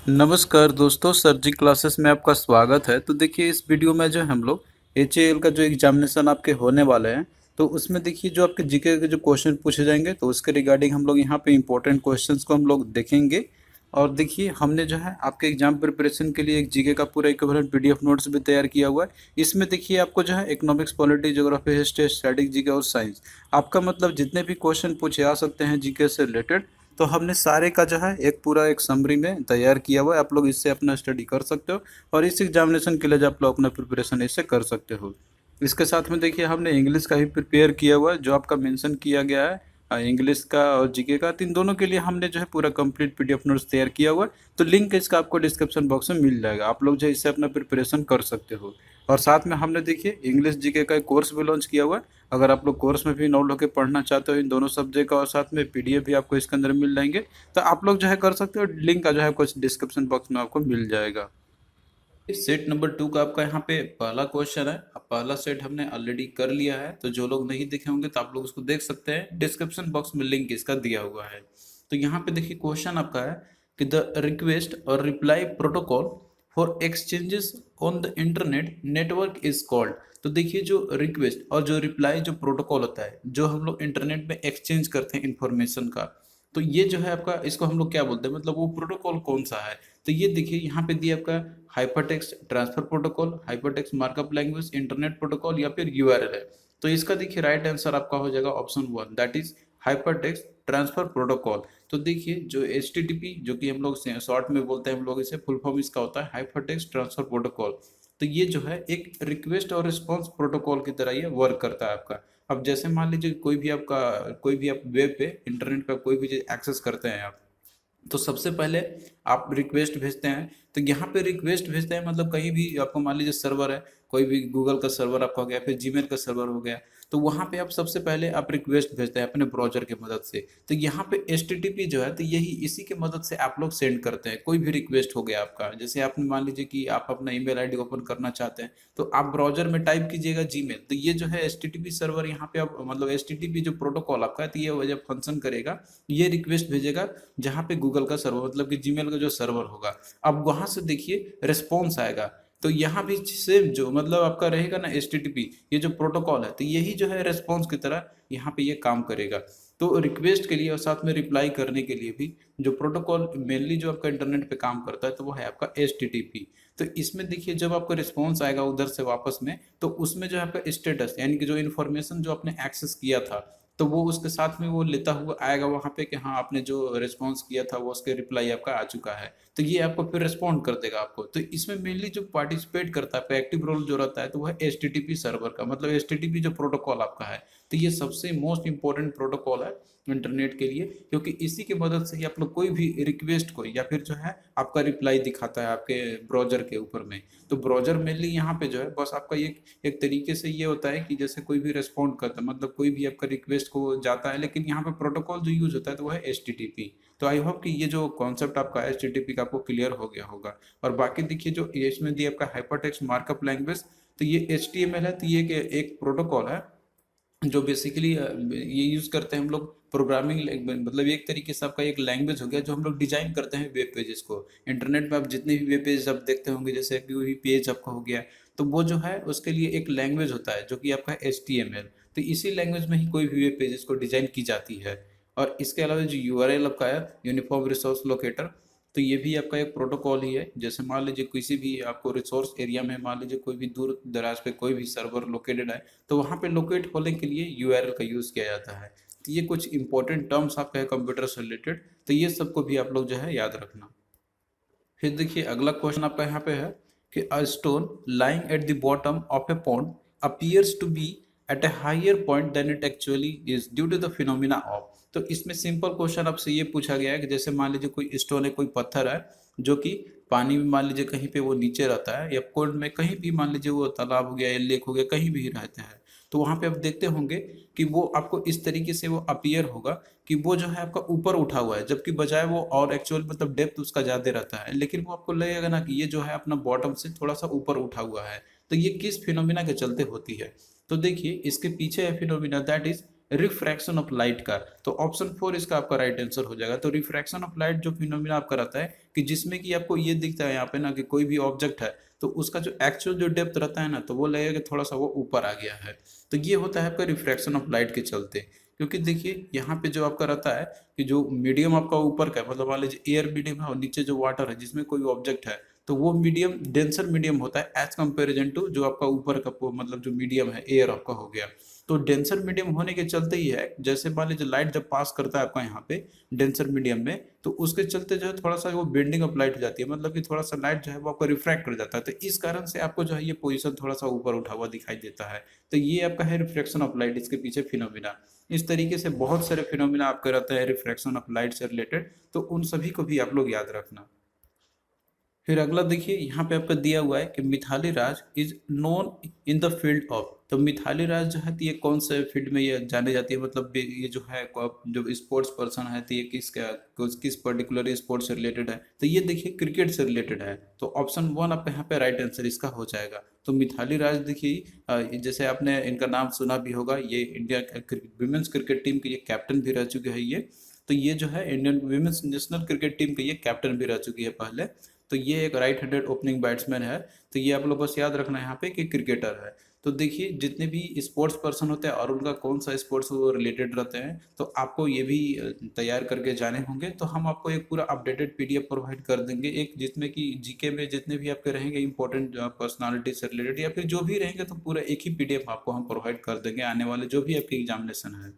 नमस्कार दोस्तों, सर जी क्लासेस में आपका स्वागत है। तो देखिए इस वीडियो में जो हम लोग HAL का जो एग्जामिनेशन आपके होने वाले हैं, तो उसमें देखिए जो आपके जीके के जो क्वेश्चन पूछे जाएंगे, तो उसके रिगार्डिंग हम लोग यहाँ पे इंपॉर्टेंट क्वेश्चंस को हम लोग देखेंगे। और देखिए हमने जो है आपके एग्जाम प्रिपरेशन के लिए एक जीके का पूरा इक्विवेलेंट PDF नोट्स भी तैयार किया हुआ है। इसमें देखिए आपको जो है economics, polity, geography, history, static GK और साइंस, आपका मतलब जितने भी क्वेश्चन पूछे आ सकते हैं जीके से रिलेटेड, तो हमने सारे का जो है एक पूरा एक समरी में तैयार किया हुआ है। आप लोग इससे अपना स्टडी कर सकते हो और इस एग्जामिनेशन के लिए जो आप लोग अपना प्रिपरेशन इससे कर सकते हो। इसके साथ में देखिए हमने इंग्लिश का भी प्रिपेयर किया हुआ है, जो आपका मेंशन किया गया है। इंग्लिश का और जीके का, तीन दोनों के लिए हमने जो है पूरा कंप्लीट PDF नोट्स तैयार किया हुआ है। तो लिंक इसका आपको डिस्क्रिप्शन बॉक्स में मिल जाएगा, आप लोग जो है इससे अपना प्रिपरेशन कर सकते हो। और साथ में हमने देखिए इंग्लिश जीके का एक कोर्स भी लॉन्च किया हुआ है। अगर आप लोग कोर्स में भी इनरोल होकर पढ़ना चाहते हो इन दोनों सब्जेक्ट का, और साथ में PDF भी आपको इसके अंदर मिल जाएंगे, तो आप लोग जो है कर सकते हो। लिंक का जो है कुछ डिस्क्रिप्शन बॉक्स में आपको मिल जाएगा। सेट नंबर 2 का आपका यहाँ पे पहला क्वेश्चन है। अब पहला सेट हमने ऑलरेडी कर लिया है, तो जो लोग नहीं देखे होंगे तो आप लोग उसको देख सकते हैं, डिस्क्रिप्शन बॉक्स में लिंक इसका दिया हुआ है। तो यहाँ पे देखिए क्वेश्चन आपका है कि द रिक्वेस्ट और reply protocol for exchanges on the internet network is called. तो देखिए जो रिक्वेस्ट और जो रिप्लाई जो प्रोटोकॉल होता है, जो हम लोग इंटरनेट में एक्सचेंज करते हैं इंफॉर्मेशन का, तो ये जो है आपका, इसको हम लोग क्या बोलते हैं, मतलब वो प्रोटोकॉल कौन सा है। तो ये देखिए यहाँ पे दिया आपका hypertext transfer protocol, hypertext markup language, internet protocol या फिर URL है। तो इसका देखिए राइट आंसर आपका हो जाएगा option 1, that is hypertext transfer protocol. तो देखिए जो HTTP, जो कि हम लोग शॉर्ट में बोलते हैं हम लोग, इसे फुल फॉर्म इसका होता है हाइपरटेक्स्ट ट्रांसफर प्रोटोकॉल। तो ये जो है एक रिक्वेस्ट और रिस्पॉन्स प्रोटोकॉल की तरह ये वर्क करता है आपका। अब जैसे मान लीजिए कोई भी आप वेब पे, इंटरनेट पे कोई भी चीज एक्सेस करते हैं आप, तो सबसे पहले आप रिक्वेस्ट भेजते हैं। तो यहाँ पे रिक्वेस्ट भेजते हैं मतलब कहीं भी आपको मान लीजिए सर्वर है, कोई भी गूगल का सर्वर आपका हो गया, फिर जीमेल का सर्वर हो गया, तो वहाँ पे आप सबसे पहले आप रिक्वेस्ट भेजते हैं अपने ब्राउजर की मदद से। तो यहाँ पे HTTP जो है, तो यही इसी के मदद से आप लोग सेंड करते हैं कोई भी रिक्वेस्ट हो गया आपका। जैसे आपने मान लीजिए कि आप अपना ईमेल आईडी ओपन करना चाहते हैं, तो आप ब्राउजर में टाइप कीजिएगा जीमेल, तो ये जो है HTTP सर्वर, यहाँ पे आप मतलब HTTP जो प्रोटोकॉल आपका है, तो ये जब फंक्शन करेगा, ये रिक्वेस्ट भेजेगा जहाँ पे गूगल का सर्वर मतलब कि जीमेल का जो सर्वर होगा। अब वहां से देखिए रिस्पॉन्स आएगा। तो यहाँ भी सेम जो मतलब आपका रहेगा ना HTTP, ये जो प्रोटोकॉल है, तो यही जो है रिस्पॉन्स की तरह यहाँ पे ये काम करेगा। तो रिक्वेस्ट के लिए और साथ में रिप्लाई करने के लिए भी जो प्रोटोकॉल मेनली जो आपका इंटरनेट पे काम करता है, तो वो है आपका HTTP। तो इसमें देखिए जब आपका रिस्पॉन्स आएगा उधर से वापस में, तो उसमें जो है आपका स्टेटस, यानी कि जो इन्फॉर्मेशन जो आपने एक्सेस किया था, तो वो उसके साथ में वो लेता हुआ आएगा वहां पे कि हाँ आपने जो रिस्पॉन्स किया था वो उसके रिप्लाई आपका आ चुका है। तो ये आपको फिर रिस्पॉन्ड कर देगा आपको। तो इसमें मेनली जो पार्टिसिपेट करता है, एक्टिव रोल जो रहता है, तो वो है HTTP सर्वर का, मतलब HTTP जो प्रोटोकॉल आपका है। तो ये सबसे मोस्ट इंपॉर्टेंट प्रोटोकॉल है इंटरनेट के लिए, क्योंकि इसी के मदद से ही आप लोग कोई भी रिक्वेस्ट को या फिर जो है आपका रिप्लाई दिखाता है आपके ब्राउजर के ऊपर में। तो ब्राउजर मेनली यहाँ पे जो है बस आपका एक तरीके से ये होता है कि जैसे कोई भी रेस्पॉन्ड करता है, मतलब कोई भी आपका रिक्वेस्ट को जाता है, लेकिन यहाँ पे प्रोटोकॉल जो यूज होता है तो वो है HTTP। तो आई होप कि ये जो कॉन्सेप्ट आपका HTTP का आपको क्लियर हो गया होगा। और बाकी देखिए जो इसमें दिया आपका हाइपरटेक्स्ट मार्कअप लैंग्वेज, तो ये HTML है, तो ये एक प्रोटोकॉल है जो बेसिकली ये यूज करते हैं हम लोग प्रोग्रामिंग, मतलब एक तरीके से आपका एक लैंग्वेज हो गया जो हम लोग डिजाइन करते हैं वेब पेजेस को। इंटरनेट में आप जितने भी वेब पेज आप देखते होंगे, जैसे कोई भी पेज आपका हो गया, तो वो जो है उसके लिए एक लैंग्वेज होता है जो कि आपका HTML। तो इसी लैंग्वेज में ही कोई भी वेब पेजेस को डिजाइन की जाती है। और इसके अलावा जो URL आपका है, यूनिफॉर्म रिसोर्स लोकेटर, तो ये भी आपका एक प्रोटोकॉल ही है। जैसे मान लीजिए किसी भी आपको रिसोर्स एरिया में, मान लीजिए कोई भी दूर दराज पे कोई भी सर्वर लोकेटेड है, तो वहाँ पे लोकेट होने के लिए URL का यूज़ किया जाता है। तो ये कुछ इंपॉर्टेंट टर्म्स आपका है कंप्यूटर से रिलेटेड, तो ये सबको भी आप लोग जो है याद रखना। फिर देखिए अगला क्वेश्चन आपका यहाँ पे है कि a stone lying at the bottom of a pond appears to be at a higher point than it actually is due to the phenomena of. तो इसमें सिंपल क्वेश्चन आपसे ये पूछा गया है कि जैसे मान लीजिए कोई स्टोन है, कोई पत्थर है, जो कि पानी में मान लीजिए कहीं पे वो नीचे रहता है, या कोल्ड में कहीं भी मान लीजिए वो तालाब हो गया या लेक हो गया, कहीं भी रहते हैं, तो वहां पे आप देखते होंगे कि वो आपको इस तरीके से वो अपीयर होगा कि वो जो है आपका ऊपर उठा हुआ है, जबकि बजाय वो और एक्चुअल मतलब डेप्थ उसका ज्यादा रहता है, लेकिन वो आपको लगेगा ना कि ये जो है अपना बॉटम से थोड़ा सा ऊपर उठा हुआ है। तो ये किस फिनोमिना के चलते होती है। तो देखिए इसके पीछे है phenomena, that is refraction of light का। तो ऑप्शन 4 इसका आपका राइट आंसर हो जाएगा। तो रिफ्रैक्शन ऑफ लाइट जो फिनोमिना आपका रहता है कि जिसमें कि आपको ये दिखता है यहाँ पे ना कि कोई भी ऑब्जेक्ट है तो उसका जो एक्चुअल जो डेप्थ रहता है ना तो वो लगेगा कि थोड़ा सा वो ऊपर आ गया है। तो ये होता है आपका रिफ्रैक्शन ऑफ लाइट के चलते। क्योंकि देखिए यहाँ पे जो आपका रहता है कि जो मीडियम आपका ऊपर का है, मतलब मान लीजिए एयर मीडियम है और नीचे जो वाटर है जिसमें कोई ऑब्जेक्ट है, तो वो मीडियम डेंसर मीडियम होता है एज कंपेरिजन टू जो आपका ऊपर का मतलब जो मीडियम है एयर आपका हो गया। तो डेंसर मीडियम होने के चलते ही है, जैसे मान लीजिए लाइट जब पास करता है आपका यहाँ पे डेंसर मीडियम में, तो उसके चलते जो है थोड़ा सा वो बेंडिंग ऑफ लाइट हो जाती है, मतलब कि थोड़ा सा लाइट जो है वो आपको रिफ्रैक्ट कर जाता है। तो इस कारण से आपको जो है ये पोजीशन थोड़ा सा ऊपर उठा हुआ दिखाई देता है। तो ये आपका है रिफ्लेक्शन ऑफ लाइट, इसके पीछे फिनोमिना। इस तरीके से बहुत सारे फिनोमिना आपके रहते हैं रिफ्रैक्शन ऑफ लाइट से रिलेटेड, तो उन सभी को भी आप लोग याद रखना। फिर अगला देखिए यहाँ पे आपका दिया हुआ है कि Mithali Raj is known in the field of. तो मिथाली राज जो है तो ये कौन से फील्ड में ये जाने जाती है, मतलब ये जो है जो स्पोर्ट्स पर्सन है तो ये किस पर्टिकुलर स्पोर्ट्स से रिलेटेड है। तो ये देखिए क्रिकेट से रिलेटेड है। तो ऑप्शन 1 आपका यहाँ पे राइट आंसर इसका हो जाएगा। तो मिथाली राज देखिए जैसे आपने इनका नाम सुना भी होगा, ये इंडिया विमेंस क्रिकेट टीम के ये कैप्टन भी रह चुके हैं ये। तो ये जो है Indian women's national cricket team के ये कैप्टन भी रह चुकी है पहले। तो ये एक राइट हैंडेड ओपनिंग बैट्समैन है। तो ये आप लोग बस याद रखना है यहाँ पे कि क्रिकेटर है। तो देखिए जितने भी स्पोर्ट्स पर्सन होते हैं और उनका कौन सा स्पोर्ट्स वो रिलेटेड रहते हैं तो आपको ये भी तैयार करके जाने होंगे। तो हम आपको एक पूरा अपडेटेड पीडीएफ प्रोवाइड कर देंगे एक, जिसमें कि जीके में जितने भी आपके रहेंगे इंपॉर्टेंट पर्सनालिटी से रिलेटेड या फिर जो भी रहेंगे तो पूरा एक ही पीडीएफ आपको हम प्रोवाइड कर देंगे आने वाले जो भी आपके एग्जामिनेशन है।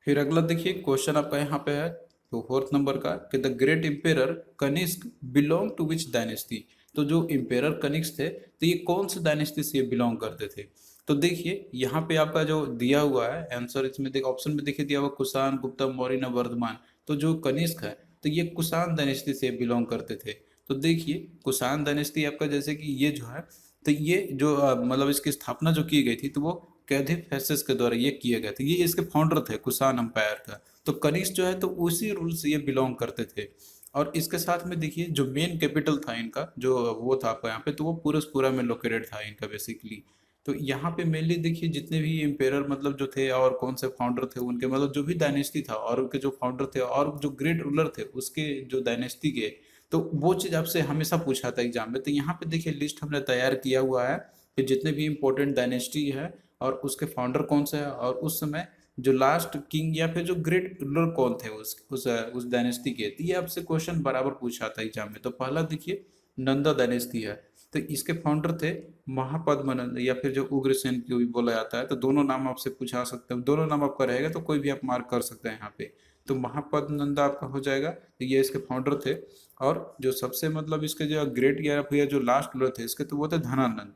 फिर अगला देखिए क्वेश्चन आपका यहाँ पे है तो फोर्थ नंबर का कि the great emperor Kanishka belong to which dynasty. तो जो इम्पेरर कनिष्क थे तो ये कौन से डायनेस्टी से बिलोंग करते थे। तो देखिए यहाँ पे आपका जो दिया हुआ है आंसर, इसमें देखिए ऑप्शन में देखिए दिया हुआ कुषाण, गुप्ता, मौर्य, वर्धमान। तो जो कनिष्क है तो ये कुषाण डायनेस्टी से बिलोंग करते थे। तो देखिए कुषाण डायनेस्टी आपका जैसे कि ये जो है तो ये जो मतलब इसकी स्थापना जो की गई थी तो वो कैथिफेसिस के द्वारा ये किए गए थे। ये इसके फाउंडर थे कुषाण एम्पायर का। तो कनिष्क जो है तो उसी रूल से ये बिलोंग करते थे। और इसके साथ में देखिए जो मेन कैपिटल था इनका जो वो था आपका यहाँ पे तो वो पूरसपुरा में लोकेटेड था इनका बेसिकली। तो यहाँ पे मेनली देखिए जितने भी एम्पेरर मतलब जो थे और कौन से फाउंडर थे उनके, मतलब जो भी डायनेस्टी था और उनके जो फाउंडर थे और जो ग्रेट रूलर थे उसके जो डायनेस्टी के, तो वो चीज़ आपसे हमेशा पूछा था एग्जाम में। तो यहाँ पे देखिए लिस्ट हमने तैयार किया हुआ है कि जितने भी इंपॉर्टेंट डायनेस्टी है और उसके फाउंडर कौन से है और उस समय जो लास्ट किंग या फिर जो ग्रेट रूलर कौन थे उस डायनेस्टी के। तो ये आपसे क्वेश्चन बराबर पूछा था एग्जाम में। तो पहला देखिए नंदा डायनेस्टी है। तो इसके फाउंडर थे महापद्मनंद या फिर जो उग्रसेन को भी बोला जाता है। तो दोनों नाम आपसे पूछा सकते हैं, दोनों नाम आपका रहेगा तो कोई भी आप मार्क कर सकते हैं यहाँ पे। तो महापद्मनंदा आपका हो जाएगा, तो ये इसके फाउंडर थे। और जो सबसे मतलब इसके जो ग्रेट या फिर जो लास्ट रूलर थे इसके तो वो थे धनानंद।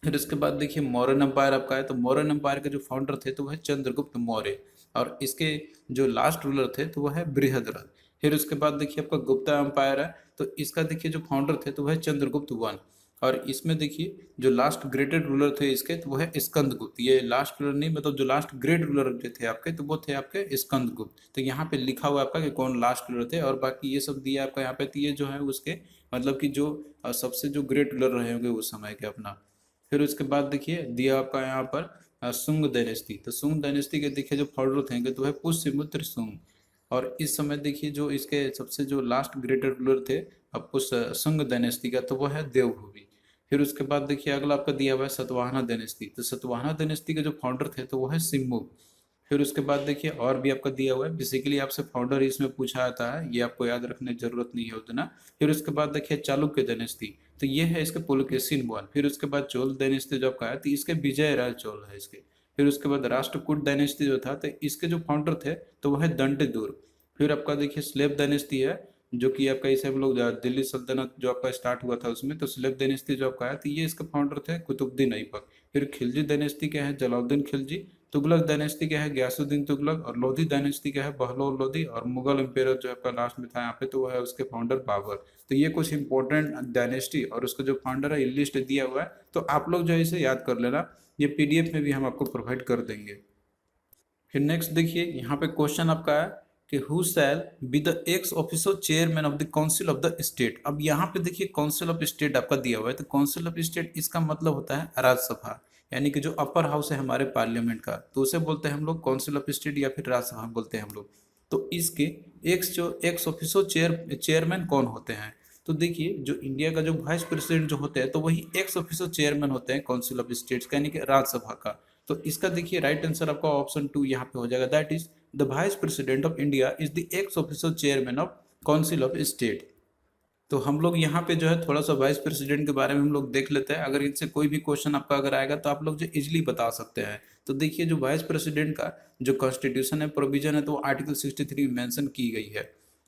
फिर उसके बाद देखिए मौर्यन एम्पायर आपका है। तो मौर्यन एम्पायर के जो फाउंडर थे तो वह चंद्रगुप्त मौर्य। और इसके जो लास्ट रूलर थे तो वह है बृहद्रथ। फिर उसके बाद देखिए आपका गुप्ता एम्पायर है। तो इसका देखिए जो फाउंडर थे तो वह चंद्रगुप्त वन। और इसमें देखिए जो लास्ट ग्रेटेड रूलर थे इसके तो वह है स्कंदगुप्त। ये लास्ट रूलर नहीं, मतलब जो लास्ट ग्रेट रूलर जो थे आपके तो वो थे आपके स्कंदगुप्त। तो यहाँ पे लिखा हुआ आपका कि कौन लास्ट रूलर थे और बाकी ये सब दिया आपका यहाँ पे। तो ये जो है उसके मतलब कि जो सबसे जो ग्रेट रूलर रहे होंगे उस समय के अपना। फिर उसके बाद देखिए दिया आपका यहाँ पर सुंग डायनेस्टी। तो सुंग डायनेस्टी के देखिए जो फाउंडर थे तो है पुष्यमित्र सुंग। और इस समय देखिए जो इसके सबसे जो लास्ट ग्रेटर रूलर थे अब सुंग डायनेस्टी का तो वह है देवभूमि। फिर उसके बाद देखिए अगला आपका दिया हुआ है सतवाहना डायनेस्टी। तो सतवाहना डायनेस्टी के जो फाउंडर थे तो वो है सिम्बू। फिर उसके बाद देखिए और भी आपका दिया हुआ है, बेसिकली आपसे फाउंडर इसमें पूछा जाता है, ये आपको याद रखने की जरूरत नहीं है उतना। फिर उसके बाद देखिए चालुक्य डायनेस्टी। तो ये है इसके पुलकेशिन वन। फिर उसके बाद चोल डायनेस्टी जो आपका है तो इसके विजय राज चोल है इसके। फिर उसके बाद राष्ट्रकूट डायनेस्टी जो था तो इसके जो फाउंडर थे तो वह है दंतेदुर्ग। फिर आपका देखिए स्लेव डायनेस्टी है जो कि आपका इसे हम लोग दिल्ली सल्तनत जो आपका स्टार्ट हुआ था उसमें। तो स्लेव डायनेस्टी जो आपका है तो ये इसके फाउंडर थे कुतुबुद्दीन ऐबक। फिर खिलजी डायनेस्टी क्या है जलालुद्दीन खिलजी। तुगलक डायनेस्टी क्या है गयासुद्दीन तुगलक। और लोधी डायनेस्टी क्या है बहलोल लोधी। और मुगल एम्पायर जो आपका लास्ट में था यहाँ पे तो वो है उसके फाउंडर बाबर। तो ये कुछ इंपॉर्टेंट डायनेस्टी और उसका जो फाउंडर है ये लिस्ट दिया हुआ है। तो आप लोग जो है इसे याद कर लेना, ये पीडीएफ में भी हम आपको प्रोवाइड कर देंगे। फिर नेक्स्ट देखिए यहाँ पे क्वेश्चन आपका है कि who shall be the x officer chairman of the council of the state. अब यहाँ पे देखिए काउंसिल ऑफ स्टेट आपका दिया हुआ है। तो काउंसिल ऑफ स्टेट इसका मतलब होता है राज्यसभा। यानी कि जो अपर हाउस है हमारे पार्लियामेंट का, तो उसे बोलते हैं हम लोग काउंसिल ऑफ स्टेट या फिर राज्यसभा बोलते हैं हम लोग। तो इसके एक्स ऑफिसो चेयरमैन कौन होते हैं? तो देखिए जो इंडिया का जो वाइस प्रेसिडेंट जो होते हैं तो वही एक्स ऑफिसो चेयरमैन होते हैं काउंसिल ऑफ स्टेट्स का, यानी कि राज्यसभा का। तो इसका देखिए राइट आंसर आपका ऑप्शन 2 यहाँ पे हो जाएगा, that is the vice president of India is the x officio chairman of council of state. तो हम लोग यहाँ पे जो है थोड़ा सा वाइस प्रेसिडेंट के बारे में हम लोग देख लेते हैं, अगर इनसे कोई भी क्वेश्चन आपका अगर आएगा तो आप लोग जो इजिली बता सकते हैं। तो देखिए जो वाइस प्रेसिडेंट का जो कॉन्स्टिट्यूशन है प्रोविजन है तो वो आर्टिकल 63 में मेंशन की गई है।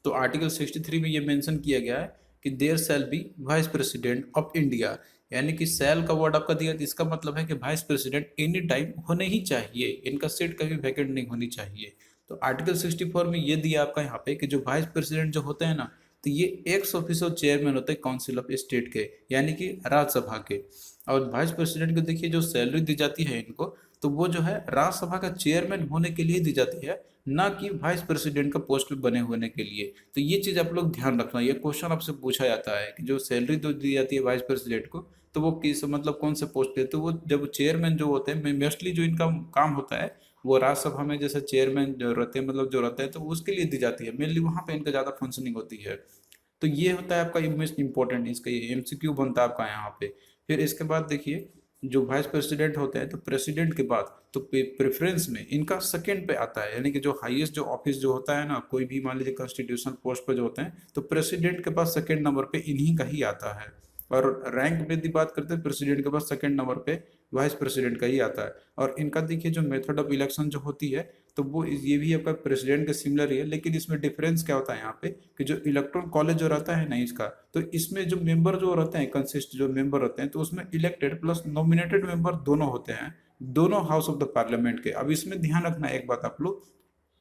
तो आर्टिकल 63 में ये मेंशन किया गया है कि there shall be vice president of India, यानी कि शैल का वर्ड आपका दिया, तो इसका मतलब है कि वाइस प्रेसिडेंट एनी टाइम होने ही चाहिए, इनका सीट कभी वैकेंट नहीं होनी चाहिए। तो आर्टिकल 64 में ये दिया आपका यहाँ पे कि जो वाइस प्रेसिडेंट जो होते हैं ना, तो ये एक्स ऑफिसो चेयरमैन होते हैं काउंसिल ऑफ स्टेट के, यानी कि राज्यसभा के। और वाइस प्रेसिडेंट को देखिए जो सैलरी दी जाती है इनको, तो वो जो है राज्यसभा का चेयरमैन होने के लिए दी जाती है, ना कि वाइस प्रेसिडेंट का पोस्ट पे बने होने के लिए। तो ये चीज आप लोग ध्यान रखना, ये क्वेश्चन आपसे पूछा जाता है कि जो सैलरी तो दी जाती है वाइस प्रेसिडेंट को, तो वो किस मतलब कौन से पोस्ट पे, तो वो जब चेयरमैन जो होते हैं मोस्टली जो इनका काम होता है वो राज्यसभा में जैसे चेयरमैन जो रहते हैं मतलब जो रहते हैं तो उसके लिए दी जाती है, मेनली वहां पे इनका ज्यादा फंक्शनिंग होती है। तो ये होता है आपका मोस्ट इंपॉर्टेंट, इसका ये एमसीक्यू बनता है आपका यहाँ पे। फिर इसके बाद देखिए जो वाइस प्रेसिडेंट होते हैं तो प्रेसिडेंट के बाद तो प्रेफरेंस में इनका सेकंड पे आता है, यानी कि जो हाईएस्ट जो ऑफिस जो होता है ना, कोई भी मान लीजिए कॉन्स्टिट्यूशनल पोस्ट पे जो होते हैं तो प्रेसिडेंट के पास सेकंड नंबर पे इन्हीं का ही आता है। और रैंक में यदि बात करते हैं प्रेसिडेंट के पास सेकंड नंबर पे वाइस प्रेसिडेंट का ही आता है। और इनका देखिए जो मेथड ऑफ इलेक्शन जो होती है तो वो ये भी आपका प्रेसिडेंट के सिमिलर ही है, लेकिन इसमें डिफरेंस क्या होता है यहाँ पे कि जो इलेक्टोरल कॉलेज जो रहता है ना इसका, तो इसमें जो मेंबर जो रहते हैं कंसिस्ट जो मेंबर होते हैं तो उसमें इलेक्टेड प्लस नॉमिनेटेड मेंबर दोनों होते हैं, दोनों हाउस ऑफ द पार्लियामेंट के। अब इसमें ध्यान रखना एक बात आप लोग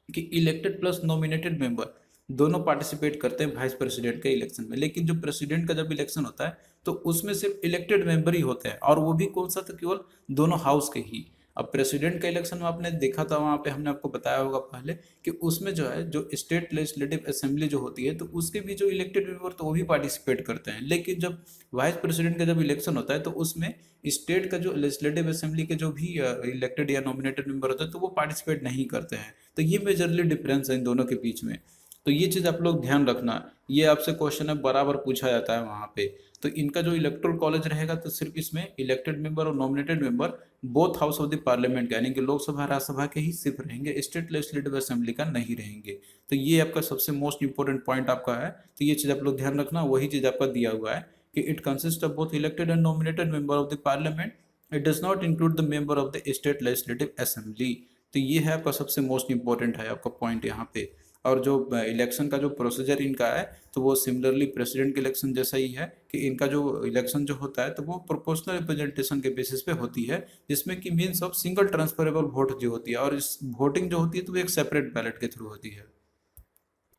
कि इलेक्टेड प्लस नॉमिनेटेड मेंबर दोनों पार्टिसिपेट करते हैं वाइस प्रेसिडेंट के इलेक्शन में, लेकिन जो प्रेसिडेंट का जब इलेक्शन होता है तो उसमें सिर्फ इलेक्टेड मेंबर ही होते हैं, और वो भी कौन सा, तो केवल दोनों हाउस के ही। अब प्रेसिडेंट का इलेक्शन में आपने देखा था वहां पे हमने आपको बताया होगा पहले कि उसमें जो है जो स्टेट लेजिस्लेटिव असेंबली जो होती है तो उसके भी जो इलेक्टेड मेंबर तो वो भी पार्टिसिपेट करते हैं, लेकिन जब वाइस प्रेसिडेंट का जब इलेक्शन होता है तो उसमें स्टेट का जो लेजिस्लेटिव असेंबली के जो भी इलेक्टेड या नॉमिनेटेड मेंबर होते हैं तो वो पार्टिसिपेट नहीं करते हैं। तो ये मेजरली डिफरेंस है इन दोनों के बीच में। तो ये चीज आप लोग ध्यान रखना, ये आपसे क्वेश्चन है बराबर पूछा जाता है वहां पे। तो इनका जो इलेक्टोरल कॉलेज रहेगा तो सिर्फ इसमें इलेक्टेड मेंबर और nominated member both house of the parliament यानी कि लोकसभा राज्यसभा के ही सिर्फ रहेंगे, स्टेट लेजिस्लेटिव असेंबली का नहीं रहेंगे। तो ये आपका सबसे मोस्ट इंपोर्टेंट पॉइंट आपका है, तो ये चीज आप लोग ध्यान रखना, वही चीज आपका दिया हुआ है कि it consist of both elected and nominated member of the parliament, it does not include the member of the state legislative assembly. तो ये है आपका सबसे मोस्ट इंपॉर्टेंट है आपका पॉइंट यहाँ पे। और जो इलेक्शन का जो प्रोसीजर इनका है तो वो सिमिलरली प्रेसिडेंट के इलेक्शन जैसा ही है कि इनका जो इलेक्शन जो होता है तो वो प्रोपोर्शनल रिप्रेजेंटेशन के बेसिस पे होती है, जिसमें कि means of single transferable vote जो होती है, और इस वोटिंग जो होती है तो वो एक सेपरेट बैलेट के थ्रू होती है।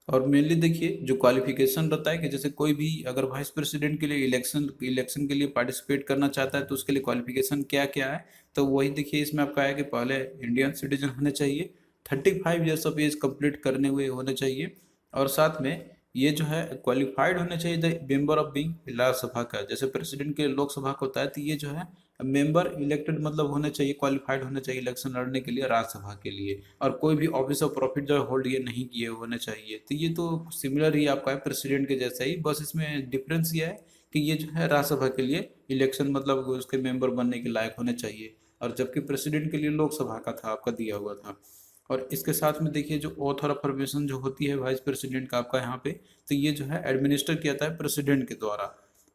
और मेनली देखिए जो क्वालिफिकेशन रहता है कि जैसे कोई भी अगर वाइस प्रेसिडेंट के लिए इलेक्शन के लिए पार्टिसिपेट करना चाहता है तो उसके लिए क्वालिफिकेशन क्या क्या है, तो वही देखिए इसमें आपका है कि पहले इंडियन सिटीजन होने चाहिए, 35 ईयर्स ऑफ एज कंप्लीट करने हुए होने चाहिए, और साथ में ये जो है क्वालिफाइड होने चाहिए the member of being Rajya Sabha का, जैसे प्रेसिडेंट के लोकसभा का होता है तो ये जो है मेंबर इलेक्टेड मतलब होने चाहिए, क्वालिफाइड होने चाहिए इलेक्शन लड़ने के लिए राज्यसभा के लिए, और कोई भी ऑफिस ऑफ प्रॉफिट जो होल्ड ये नहीं किए होने चाहिए। तो ये तो सिमिलर ही आपका है प्रेसिडेंट के जैसा ही, बस इसमें डिफरेंस ये है कि ये जो है राज्यसभा के लिए इलेक्शन मतलब उसके मेंबर बनने के लायक होने चाहिए, और जबकि प्रेसिडेंट के लिए लोकसभा का था आपका दिया हुआ था। और इसके साथ में देखिए जो ऑथ ऑफ परमिशन जो होती है वाइस प्रेसिडेंट का आपका यहाँ पे, तो ये जो है एडमिनिस्टर किया जाता है प्रेसिडेंट के द्वारा।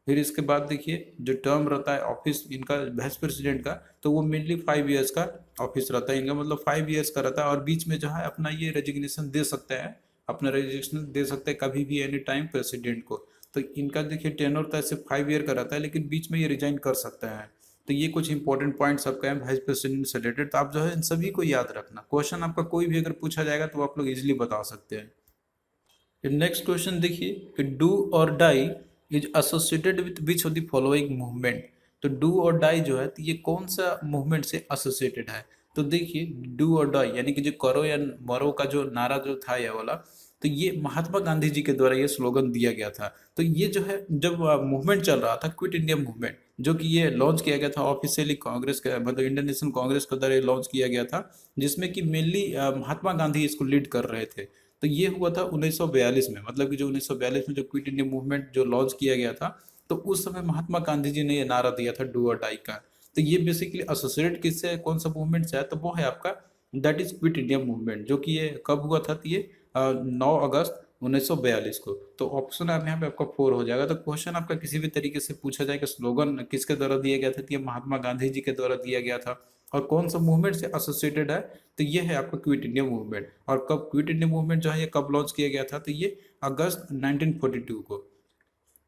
फिर इसके बाद देखिए जो टर्म रहता है ऑफिस इनका वाइस प्रेसिडेंट का, तो वो मेनली 5 ईयर्स का ऑफिस रहता है इनका, मतलब 5 ईयर्स का रहता है, और बीच में जो है अपना ये रेजिग्नेशन दे सकते हैं, अपना रेजिग्नेशन दे सकते हैं कभी भी एनी टाइम प्रेसिडेंट को। तो इनका देखिए टेनर तो ऐसे 5 ईयर का रहता है, लेकिन बीच में ये रिजाइन कर सकते हैं। तो ये कुछ इंपॉर्टेंट पॉइंट्स आपका है वाइस प्रेसिडेंट से रिलेटेड, तो आप जो है इन सभी को याद रखना, क्वेश्चन आपका कोई भी अगर पूछा जाएगा तो आप लोग इजिली बता सकते हैं। नेक्स्ट क्वेश्चन देखिए कि do or die is associated with which of the following movement. तो डू और डाई जो है तो ये कौन सा मूवमेंट से एसोसिएटेड है? तो देखिए डू और डाई यानी कि जो करो या मरो का जो नारा जो था ये वाला, तो तो ये महात्मा गांधी जी के द्वारा ये स्लोगन दिया गया था। तो ये जो है जब मूवमेंट चल रहा था क्विट इंडिया मूवमेंट, जो कि ये लॉन्च किया गया था ऑफिशियली कांग्रेस के मतलब इंडियन नेशनल कांग्रेस के द्वारा लॉन्च किया गया था, जिसमें कि मेनली महात्मा गांधी इसको लीड कर रहे थे। तो ये हुआ था 1942 में, मतलब कि जो 1942 में जो क्विट इंडिया मूवमेंट जो लॉन्च किया गया था, तो उस समय महात्मा गांधी जी ने ये नारा दिया था डू और डाई का। तो ये बेसिकली एसोसिएट किससे है, कौन सा मूवमेंट से है, तो वो है आपका that is quit India movement, जो कि ये कब हुआ था, तो ये 9 अगस्त 1942 को। तो ऑप्शन आप यहाँ पे आपका 4 हो जाएगा। तो क्वेश्चन आपका किसी भी तरीके से पूछा जाए कि स्लोगन किसके द्वारा दिया गया था, तो ये महात्मा गांधी जी के द्वारा दिया गया था, और कौन सा मूवमेंट से एसोसिएटेड है, तो ये है आपका क्विट इंडिया मूवमेंट। और कब क्विट इंडिया मूवमेंट जो है ये कब लॉन्च किया गया था, तो ये अगस्त 1942 को।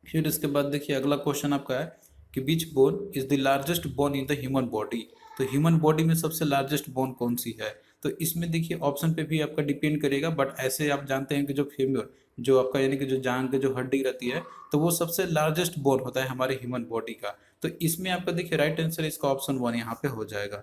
फिर इसके बाद देखिए अगला क्वेश्चन आपका है कि which bone is the largest bone in the human body. तो ह्यूमन बॉडी में सबसे लार्जेस्ट बोन कौन सी है, तो इसमें देखिए ऑप्शन पे भी आपका डिपेंड करेगा, बट ऐसे आप जानते हैं कि जो फीमर जो आपका यानी कि जो जांग की जो हड्डी रहती है, तो वो सबसे लार्जेस्ट बोन होता है हमारे ह्यूमन बॉडी का। तो इसमें आपका देखिए राइट आंसर इसका ऑप्शन 1 यहाँ पे हो जाएगा।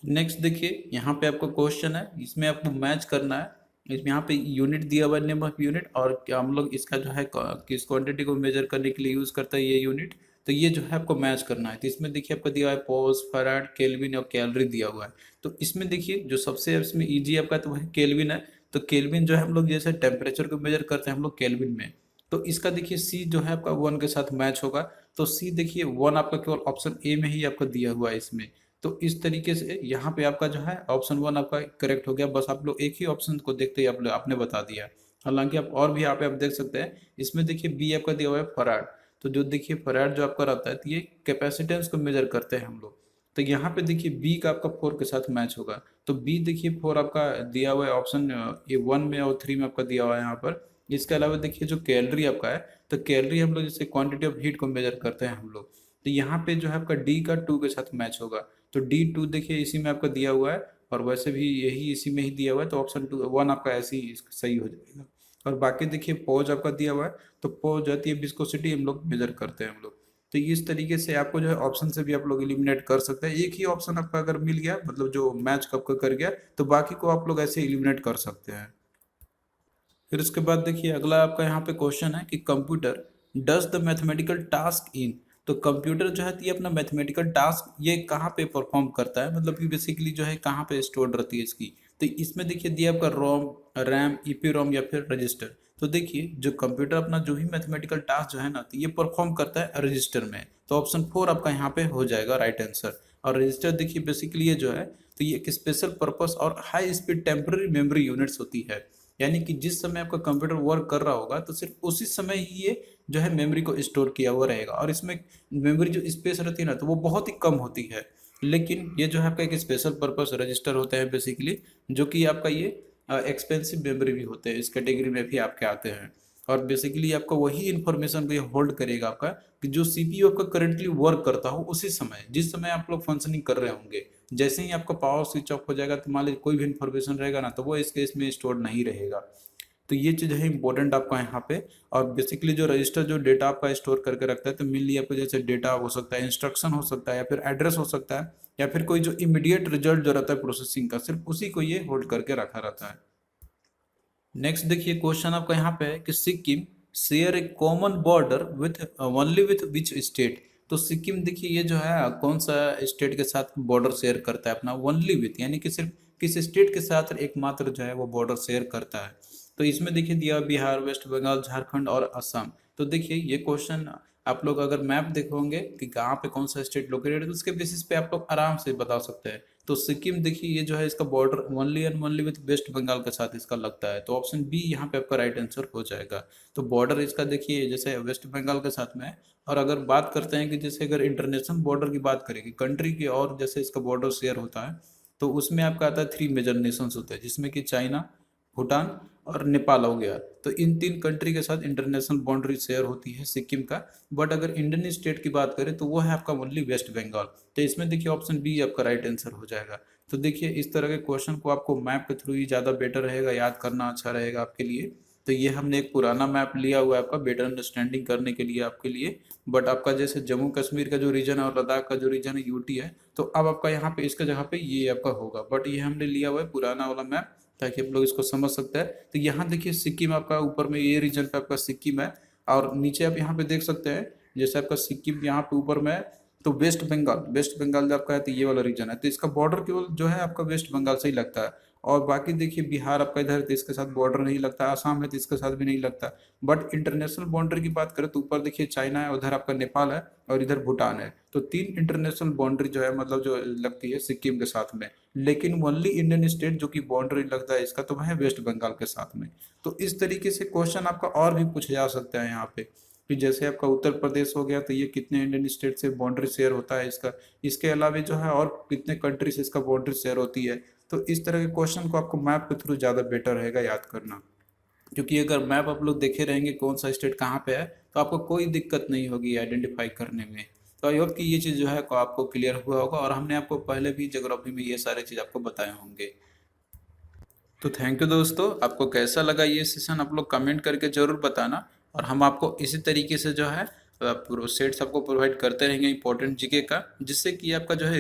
नेक्स्ट देखिए यहाँ पे आपका क्वेश्चन है, इसमें आपको मैच करना है। इसमें यहाँ पे यूनिट दिया हुआ है, नेम ऑफ यूनिट, और क्या हम लोग इसका जो है किस क्वांटिटी को मेजर करने के लिए यूज करता है ये यूनिट, तो ये जो है आपको मैच करना है। तो इसमें देखिए आपको दिया हुआ है पॉज, फैराड, केल्विन और कैलोरी दिया हुआ है। तो इसमें देखिए जो सबसे इसमें ईजी आपका तो वह केल्विन है। तो केल्विन जो है हम लोग जैसे टेम्परेचर को मेजर करते हैं हम लोग केल्विन में, तो इसका देखिए सी जो है आपका 1 के साथ मैच होगा। तो सी देखिए 1 आपका केवल ऑप्शन ए में ही आपका दिया हुआ है इसमें। तो इस तरीके से यहाँ पे आपका जो है ऑप्शन 1 आपका करेक्ट हो गया। बस आप लोग एक ही ऑप्शन को देखते ही आपने बता दिया। हालांकि आप और भी यहाँ पे आप देख सकते हैं, इसमें देखिए बी आपका दिया हुआ है फराड। तो जो देखिए फराड जो आपका रहता है, तो ये कैपेसिटेंस को मेजर करते हैं हम लोग। तो यहाँ पे देखिए बी का आपका 4 के साथ मैच होगा। तो बी देखिए 4 आपका दिया हुआ है ऑप्शन ए 1 में और 3 में आपका दिया हुआ है यहाँ पर। इसके अलावा देखिए जो कैलोरी आपका है, तो कैलोरी हम लोग जैसे क्वांटिटी ऑफ हीट को मेजर करते हैं हम लोग, तो यहाँ पे जो है आपका डी का 2 के साथ मैच होगा। तो D2 देखिए इसी में आपका दिया हुआ है, और वैसे भी यही इसी में ही दिया हुआ है, तो ऑप्शन 1 आपका ऐसे ही सही हो जाएगा। और बाकी देखिए पॉज आपका दिया हुआ है, तो पॉज जाती है विस्कोसिटी हम लोग मेजर करते हैं हम लोग। तो इस तरीके से आपको जो है ऑप्शन से भी आप लोग एलिमिनेट कर सकते हैं। एक ही ऑप्शन आपका अगर मिल गया, मतलब जो मैच कब का कर गया, तो बाकी को आप लोग ऐसे एलिमिनेट कर सकते हैं। फिर उसके बाद देखिए अगला आपका यहाँ पे क्वेश्चन है कि computer does the mathematical task in. तो कंप्यूटर जो है ये अपना मैथमेटिकल टास्क ये कहाँ पे परफॉर्म करता है, मतलब कि बेसिकली जो है कहाँ पे स्टोर रहती है इसकी। तो इसमें देखिए दिया आपका रोम, रैम, ईपी रोम या फिर रजिस्टर। तो देखिए जो कंप्यूटर अपना जो भी मैथमेटिकल टास्क जो है ना, तो ये परफॉर्म करता है रजिस्टर में। तो ऑप्शन 4 आपका यहाँ पे हो जाएगा राइट आंसर। और रजिस्टर देखिए बेसिकली ये जो है, तो ये एक स्पेशल पर्पस और high speed temporary memory units होती है। यानी कि जिस समय आपका कंप्यूटर वर्क कर रहा होगा, तो सिर्फ उसी समय ही ये जो है मेमोरी को स्टोर किया हुआ रहेगा, और इसमें मेमोरी जो स्पेस रहती है ना, तो वो बहुत ही कम होती है। लेकिन ये जो है आपका एक स्पेशल पर्पस रजिस्टर होते हैं बेसिकली, जो कि आपका ये एक्सपेंसिव मेमोरी भी होते हैं, इस कैटेगरी में भी आपके आते हैं। और बेसिकली आपका वही इंफॉर्मेशन को ये होल्ड करेगा आपका, कि जो सीपीयू आपका करंटली वर्क करता हो उसी समय, जिस समय आप लोग फंक्शनिंग कर रहे होंगे। जैसे ही आपका पावर स्विच ऑफ हो जाएगा, तो मान लीजिए कोई भी इंफॉर्मेशन रहेगा ना, तो वो इस केस में स्टोर नहीं रहेगा। तो ये चीज़ है इंपॉर्टेंट आपका यहाँ पे। और बेसिकली जो रजिस्टर जो डेटा आपका स्टोर करके रखता है, तो मेनली आपको जैसे डेटा हो सकता है, इंस्ट्रक्शन हो सकता है, या फिर एड्रेस हो सकता है, या फिर कोई जो इमीडिएट रिजल्ट जो रहता है प्रोसेसिंग का, सिर्फ उसी को ये होल्ड करके रखा रहता है। नेक्स्ट देखिए क्वेश्चन आपका यहाँ पे है कि Sikkim share A common border with only with which state. तो सिक्किम देखिए ये जो है कौन सा स्टेट के साथ बॉर्डर शेयर करता है अपना, ओनली विथ यानी कि सिर्फ किस स्टेट के साथ एकमात्र जो है वो बॉर्डर शेयर करता है। तो इसमें देखिए दिया बिहार, वेस्ट बंगाल, झारखंड और असम। तो देखिए ये क्वेश्चन आप लोग अगर मैप देखोगे कि कहाँ पे कौन सा स्टेट लोकेटेड है, तो उसके बेसिस पे आप लोग आराम से बता सकते हैं। तो सिक्किम देखिए ये जो है इसका border only and only with West Bengal के साथ इसका लगता है। तो ऑप्शन बी यहाँ पे आपका राइट आंसर हो जाएगा। तो बॉर्डर इसका देखिए जैसे वेस्ट बंगाल के साथ में है। और अगर बात करते हैं कि जैसे अगर इंटरनेशनल बॉर्डर की बात करेंगे कंट्री की, और जैसे इसका बॉर्डर शेयर होता है, तो उसमें आपका आता है 3 मेजर नेशंस होते हैं, जिसमें कि चाइना, भूटान और नेपाल हो गया। तो इन 3 कंट्री के साथ इंटरनेशनल बाउंड्री शेयर होती है सिक्किम का। बट अगर इंडियन स्टेट की बात करें, तो वो है आपका ओनली वेस्ट बंगाल। तो इसमें देखिए ऑप्शन बी आपका राइट आंसर हो जाएगा। तो देखिए इस तरह के क्वेश्चन को आपको मैप के थ्रू ही ज़्यादा बेटर रहेगा, याद करना अच्छा रहेगा आपके लिए। तो ये हमने एक पुराना मैप लिया हुआ है आपका बेटर अंडरस्टैंडिंग करने के लिए आपके लिए। बट आपका जैसे जम्मू कश्मीर का जो रीजन है और लद्दाख का जो रीजन है यूटी है, तो अब आपका यहाँ पे इसका जगह पे ये आपका होगा। बट ये हमने लिया हुआ है पुराना वाला मैप, ताकि आप लोग इसको समझ सकते हैं। तो यहाँ देखिए सिक्किम आपका ऊपर में ये रीजन पे आपका सिक्किम है, और नीचे आप यहाँ पे देख सकते हैं जैसे आपका सिक्किम यहाँ पे ऊपर में है, तो वेस्ट बंगाल जो आपका है तो ये वाला रीजन है, तो इसका बॉर्डर केवल जो है आपका वेस्ट बंगाल से ही लगता है। और बाकी देखिए बिहार आपका इधर है तो इसके साथ बॉर्डर नहीं लगता, आसाम है तो इसके साथ भी नहीं लगता। बट इंटरनेशनल बाउंड्री की बात करें तो ऊपर देखिए चाइना है, उधर आपका नेपाल है और इधर भूटान है, तो 3 इंटरनेशनल बाउंड्री जो है मतलब जो लगती है सिक्किम के साथ में। लेकिन ओनली इंडियन स्टेट जो कि बाउंड्री लगता है इसका तो वह है वेस्ट बंगाल के साथ में। तो इस तरीके से क्वेश्चन आपका और भी पूछा जा सकता है यहाँ पे कि जैसे आपका उत्तर प्रदेश हो गया तो ये कितने इंडियन स्टेट से बाउंड्री शेयर होता है इसका, इसके अलावा जो है और कितने कंट्री से इसका बाउंड्री शेयर होती है। तो इस तरह के क्वेश्चन को आपको मैप के थ्रू ज़्यादा बेटर रहेगा याद करना, क्योंकि अगर मैप आप लोग देखे रहेंगे कौन सा स्टेट कहाँ पे है तो आपको कोई दिक्कत नहीं होगी आइडेंटिफाई करने में। तो आई होप कि ये चीज़ जो है को आपको क्लियर हुआ होगा, और हमने आपको पहले भी ज्योग्राफी में ये सारे चीज़ आपको बताए होंगे। तो थैंक यू दोस्तों, आपको कैसा लगा ये सेशन आप लोग कमेंट करके ज़रूर बताना, और हम आपको इसी तरीके से जो है सेट्स आपको प्रोवाइड करते रहेंगे इंपॉर्टेंट जीके का, जिससे कि आपका जो है